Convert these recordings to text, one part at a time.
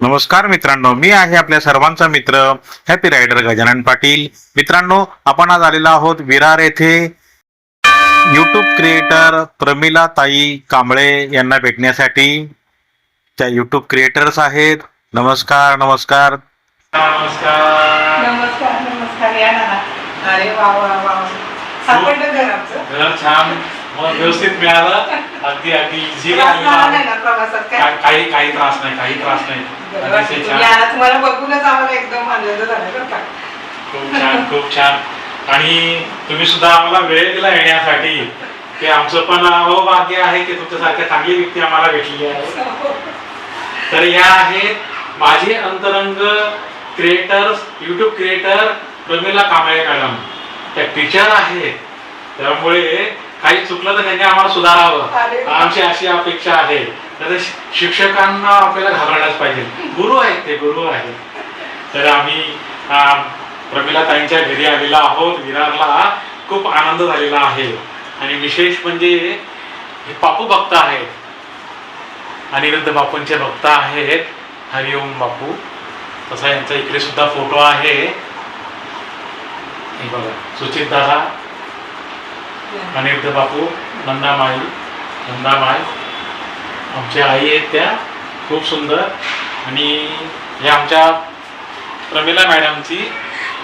नमस्कार मित्रांनो, मी आहे आपल्या सर्वांचा मित्र हॅपी रायडर गजानन पाटील. मित्रांनो, आपण आज आलेलो आहोत विरार येथे यूट्यूब क्रिएटर प्रमिला ताई कांबळे यांना भेटण्यासाठी. त्या यूट्यूब क्रिएटर्स आहेत. नमस्कार नमस्कार नमस्कार. नमस्कार नमस्कार या ना. अरे वा वा वा सापडलं घर आमचं. घर छान मग व्यवस्थित मिळालं. अगदी अगदी इझी त्रास झाला नाही ना प्रवासात काय? काही त्रास नाही. अतिशय छान. या तुम्हाला बघूनच आम्हाला एकदम आनंद झाला बरं का. खूप छान. आणि तुम्ही सुद्धा आम्हाला वेळ दिला येण्यासाठी. की आमचं पण भाग्य आहे की तुमच्यासारख्या चांगली व्यक्ती आम्हाला भेटली आहे. तर या आहेत माझे अंतरंग creators, YouTube creator Pramila Kamble madam. त्या टीचर आहेत, त्यामुळे काही चुकलं तर त्यांनी आम्हाला सुधारावं आमची अशी अपेक्षा आहे. तर शिक्षकांना आपल्याला घाबरणारच पाहिजे. गुरु आहेत, ते गुरु आहेत. तर आम्ही प्रमिला ताईंच्या घरी आलेलो आहोत विरारला. खूप आनंद झालेला आहे. आणि विशेष म्हणजे हे बापू भक्त आहेत, अनिरुद्ध बापूंचे भक्त आहेत. हरिओम बापू. तसा यांचा इकडे सुद्धा फोटो आहे. हे बघा, सुचित दादा, अनिरुद्ध बापू, नंदामाई आमच्या आई आहेत त्या. खूप सुंदर. आणि हे आमच्या प्रमिला मॅडमची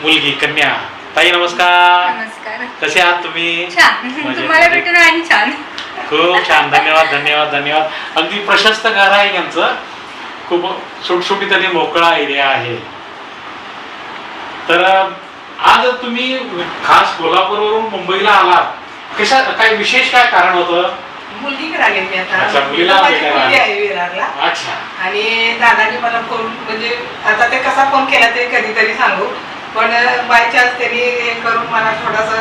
मुलगी कन्या. ताई नमस्कार. नमस्कार. कसे आहात तुम्ही? छान. तुम्हाला भेटून आणि छान. खूप छान. धन्यवाद. अगदी प्रशस्त घर आहे यांचं. खूप सुटसुटीत आणि मोकळा एरिया आहे. तर आज तुम्ही खास कोल्हापूरवरून मुंबईला आलात. काय विशेष काय कारण होतं? मुलगीकडे आले मी आता. अच्छा, मुलीला माझी भेटायला मुलगी आहे विरारला. अच्छा. आणि दादानी मला फोन म्हणजे आता ते कसा फोन केला ते कधीतरी सांगू, पण बाय चान्स त्यांनी हे करून मला थोडासा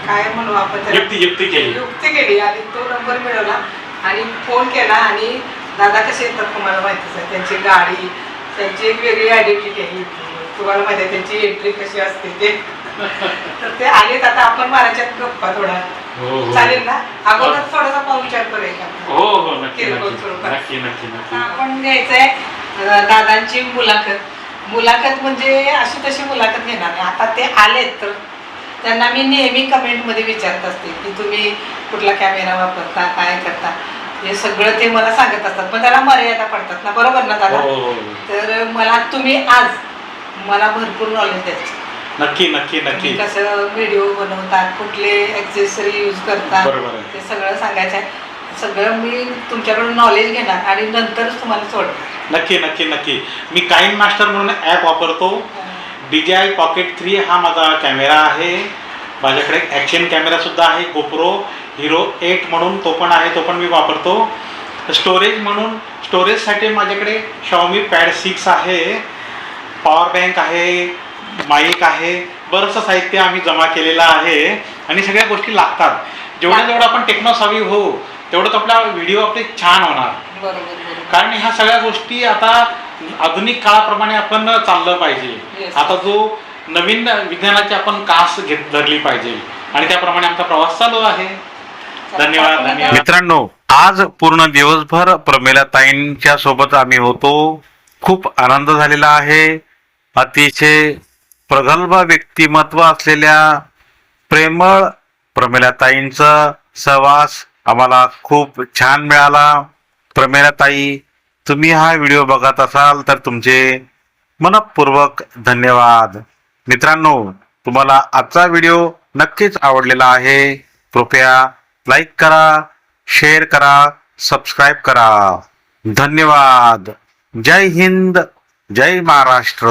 काय म्हणू आपण त्याला, युक्ती केली. आणि तो नंबर मिळवला आणि फोन केला. आणि दादा कसे येतात तुम्हाला माहितीच आहे. त्यांची गाडी, त्यांची एक वेगळी आयडेंटिटी आहे. तुम्हाला माहिती आहे त्यांची एंट्री कशी असते ते. तर ते आलेत. आता आपण मारायच्यात गप्पा थोडा. हो. चालेल ना? अगोदर थोडासा पाहुणचार करूया. हो नक्की. आपण घ्यायचंय दादांची मुलाखत म्हणजे अशी तशी मुलाखत घेणार नाही. आता ते आलेत तर त्यांना मी नेहमी कमेंट मध्ये विचारत असते की तुम्ही कुठला कॅमेरा वापरता, काय करता, हे सगळं ते मला सांगत असतात. पण त्याला मर्यादा पडतात ना, बरोबर ना दादा? तर मला तुम्ही आज मला भरपूर नॉलेज द्यायचं. नक्की. कसं व्हिडिओ बनवतात, कुठले ॲक्सेसरी यूज करतात, ते सगळं सांगायचं आहे. सगळं मी तुमच्याकडून नॉलेज घेणार आणि नंतरच तुम्हाला सोडणार. नक्की. मी काइन मास्टर म्हणून ॲप वापरतो. DJI Pocket 3 हा माझा कॅमेरा आहे. माझ्याकडे ॲक्शन कॅमेरा सुद्धा आहे. GoPro Hero 8 म्हणून तो पण आहे, तो पण मी वापरतो. स्टोरेजसाठी माझ्याकडे Xiaomi Pad 6 आहे. पॉवर बँक आहे, माईक आहे, बरंचसं साहित्य आम्ही जमा केलेलं आहे. आणि सगळ्या गोष्टी लागतात. जेवढं आपण टेक्नॉसॉवी हो तेवढंच आपला व्हिडिओ आपले छान होणार. बरोबर. कारण ह्या सगळ्या गोष्टी आता आधुनिक काळाप्रमाणे आपण चाललं पाहिजे. आता जो नवीन विज्ञानाची आपण कास धरली पाहिजे आणि त्याप्रमाणे आमचा प्रवास चालू आहे. धन्यवाद. मित्रांनो, आज पूर्ण दिवसभर प्रमिला ताईंच्या सोबत आम्ही होतो. खूप आनंद झालेला आहे. अतिशय प्रगल्भ व्यक्तिमत्व असलेल्या प्रेमळ प्रमिला ताईंचा सहवास आम्हाला खूप छान मिळाला. प्रमिला ताई, तुम्ही हा व्हिडिओ बघत असाल तर तुमचे मनपूर्वक धन्यवाद. मित्रांनो, तुम्हाला आजचा व्हिडिओ नक्कीच आवडलेला आहे. कृपया लाईक करा, शेअर करा, सबस्क्राईब करा. धन्यवाद. जय हिंद, जय महाराष्ट्र.